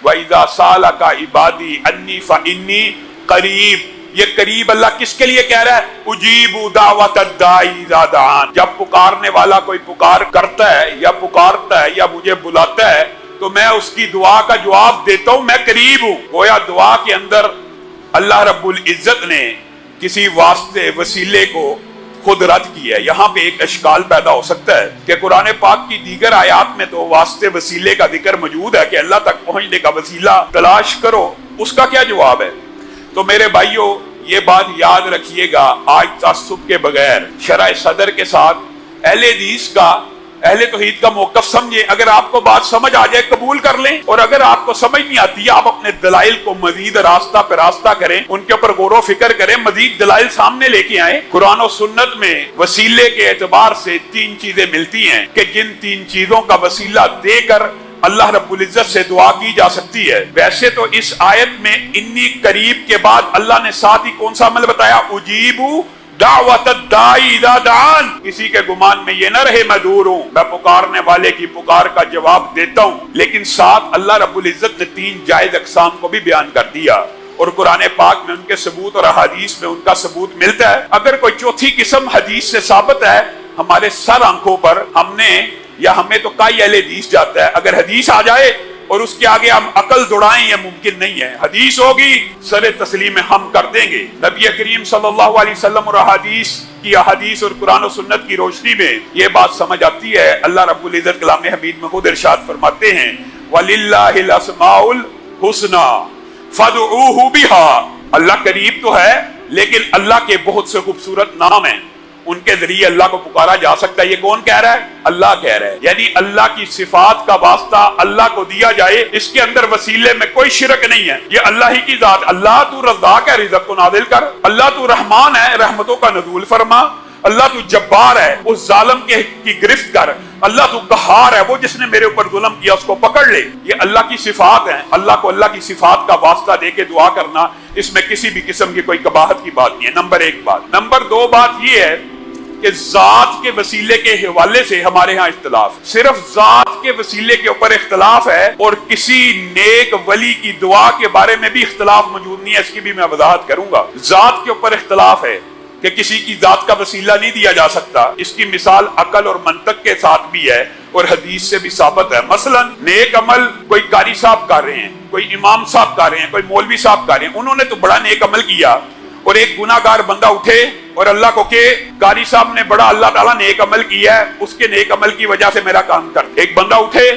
वइज़ा सालका इबादी अन्नी फइन्नी करीब, ये करीब अल्लाह किसके लिए कह रहा है? उजीबु दावतद दाई इज़ा दआन, जब पुकारने वाला कोई पुकार करता है या पुकारता है या मुझे बुलाता है तो मैं उसकी दुआ का जवाब देता हूं, मैं करीब हूं। गोया दुआ के अंदर अल्लाह रब्बुल इज्जत ने किसी वास्ते वसीले को खुद रद्द किया है। यहाँ पे एक इश्काल पैदा हो सकता है कि कुरान पाक की दीगर आयात में तो वास्ते वसीले का जिक्र मौजूद है कि अल्लाह तक पहुंचने का वसीला तलाश करो, उसका क्या जवाब है? तो मेरे भाइयों ये बात याद रखिएगा, आज तासुब के बगैर शरअ सदर के साथ अहले हदीस का, अहले तौहीद का मौक़िफ़ समझे। अगर आपको बात समझ आ जाए कबूल कर लें, और अगर आपको समझ नहीं आती आप अपने दलाइल को मजीद रास्ता पे रास्ता करें, उनके ऊपर गौर फिक्र करें, मजीद दलाइल सामने लेके आए। कुरान और सुन्नत में वसीले के एतबार से तीन चीजें मिलती हैं कि जिन तीन चीजों का वसीला देकर अल्लाह रब्बुल इज्जत से दुआ की जा सकती है। वैसे तो इस आयत में इन्नी करीब के बाद अल्लाह ने साथ ही कौन सा अमल बताया? उजीबु दावतद दाई इज़ा दआन, किसी के गुमान में ये ना रहे मैं दूर हूं, मैं पुकारने वाले की पुकार का जवाब देता हूं। लेकिन साथ अल्लाह रब्बुल इज्जत ने तीन जायज अक़साम को भी बयान कर दिया और कुरान पाक में उनके सबूत और अहादीस में उनका सबूत मिलता है। अगर कोई चौथी किस्म हदीस से साबित है, हमारे सर आंखों पर हमने या हमें तो काई अहले हदीस जाता है, अगर हदीस आ जाए और उसके आगे हम अकल दौड़ाएं ये मुमकिन नहीं है। हदीस होगी सरे तस्लीम हम कर देंगे। नबी करीम सल्लल्लाहु अलैहि वसल्लम और हदीस और कुरान और सुन्नत की रोशनी में ये बात समझ आती है। अल्लाह रब्बुल इज्जत कलाम हमीद में खुद इरशाद फरमाते हैं, वलिल्लाहिल अस्माउल हुस्ना फदऊहु बिहा, अल्लाह करीब तो है लेकिन अल्लाह के बहुत से खूबसूरत नाम हैं, उनके जरिए अल्लाह को पुकारा जा सकता है। ये कौन कह रहा है? अल्लाह कह रहा है। यानी अल्लाह की सिफात का वास्ता अल्लाह को दिया जाए, इसके अंदर वसीले में कोई शिरक नहीं है। ये अल्लाह ही की जात। अल्लाह तू रज़्ज़ाक़ है, रिज़्क़ को नाज़िल कर। अल्लाह तू रहमान है, रहमतों का नज़ूल फरमा। अल्लाह तू जब्बार है, उस जालिम की गिरफ्त कर। अल्लाह तू कहार है, वो जिसने मेरे ऊपर जुल्म किया उसको पकड़ ले। ये अल्लाह की सिफात है। अल्लाह को अल्लाह की सिफात का वास्ता दे के दुआ करना, इसमें किसी भी किस्म की कोई कबाहत की बात नहीं है। नंबर एक बात। नंबर दो बात ये है कि जात के वसीले के हवाले से हमारे यहाँ इख्तिलाफ, सिर्फ जात के वसीले के ऊपर इख्तिलाफ है और किसी नेक वली की दुआ के बारे में भी इख्तिलाफ मौजूद नहीं है। इसकी भी मैं वजाहत करूंगा। जात के ऊपर इख्तिलाफ है कि किसी की जात का वसीला नहीं दिया जा सकता। इसकी मिसाल अकल और मंतक के साथ भी है और हदीस से भी साबित है। मसलन नेक अमल कोई कारी साहब कर रहे हैं, कोई इमाम साहब कर रहे हैं, कोई मौलवी साहब कर रहे हैं, उन्होंने तो बड़ा नेक अमल किया, और एक गुनाहगार बंदा उठे और अल्लाह को के कारी साहब ने बड़ा अल्लाह ताला नेक अमल किया है, उसके नेक अमल की वजह से मेरा काम कर। एक बंदा उठे,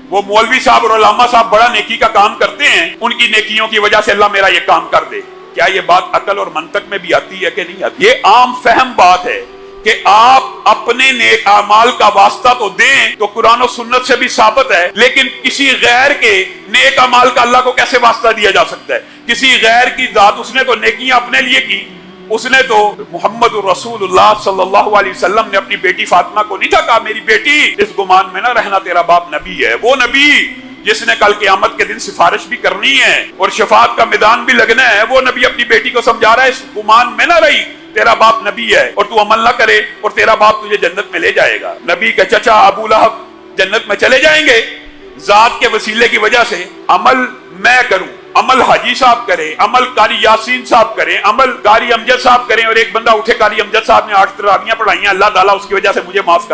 वो मौलवी साहब और उलमा साहब बड़ा नेकी का काम करते हैं, उनकी नेकियों की वजह से अल्लाह मेरा ये काम कर दे। क्या ये बात अकल और मंतक में भी आती है कि नहीं आती? ये आम फहम बात है कि आप अपने नेक अमाल का वास्ता तो दें, तो कुरान और सुन्नत से भी साबित है, लेकिन किसी गैर के नेक अमाल का अल्लाह को कैसे वास्ता दिया जा सकता है? किसी गैर की जात, उसने तो नेकियां अपने लिए की, उसने तो मोहम्मद रसूलुल्लाह सल्लल्लाहु अलैहि वसल्लम ने अपनी बेटी फातिमा को नहीं था कहा मेरी बेटी इस गुमान में ना रहना, तेरा बाप नबी है। वो नबी जिसने कल क़यामत के दिन सिफारिश भी करनी है और शफाअत का मैदान भी लगना है, वो नबी अपनी बेटी को समझा रहा है इस गुमान में ना रही, तेरा बाप नबी है और तू अमल ना करे और तेरा बाप तुझे जन्नत में ले जाएगा। नबी का चचा अबू लहब जन्नत में चले जाएंगे जात के वसीले की वजह से। अमल मैं करूं, अमल हाजी साहब करें, अमल कारी यासीन साहब करें, अमल कारी अमजद साहब करें, और एक बंदा उठे कारी अमजद साहब ने 8 तरावियां पढ़ाई, अल्लाह ताला उसकी वजह से मुझे माफ कर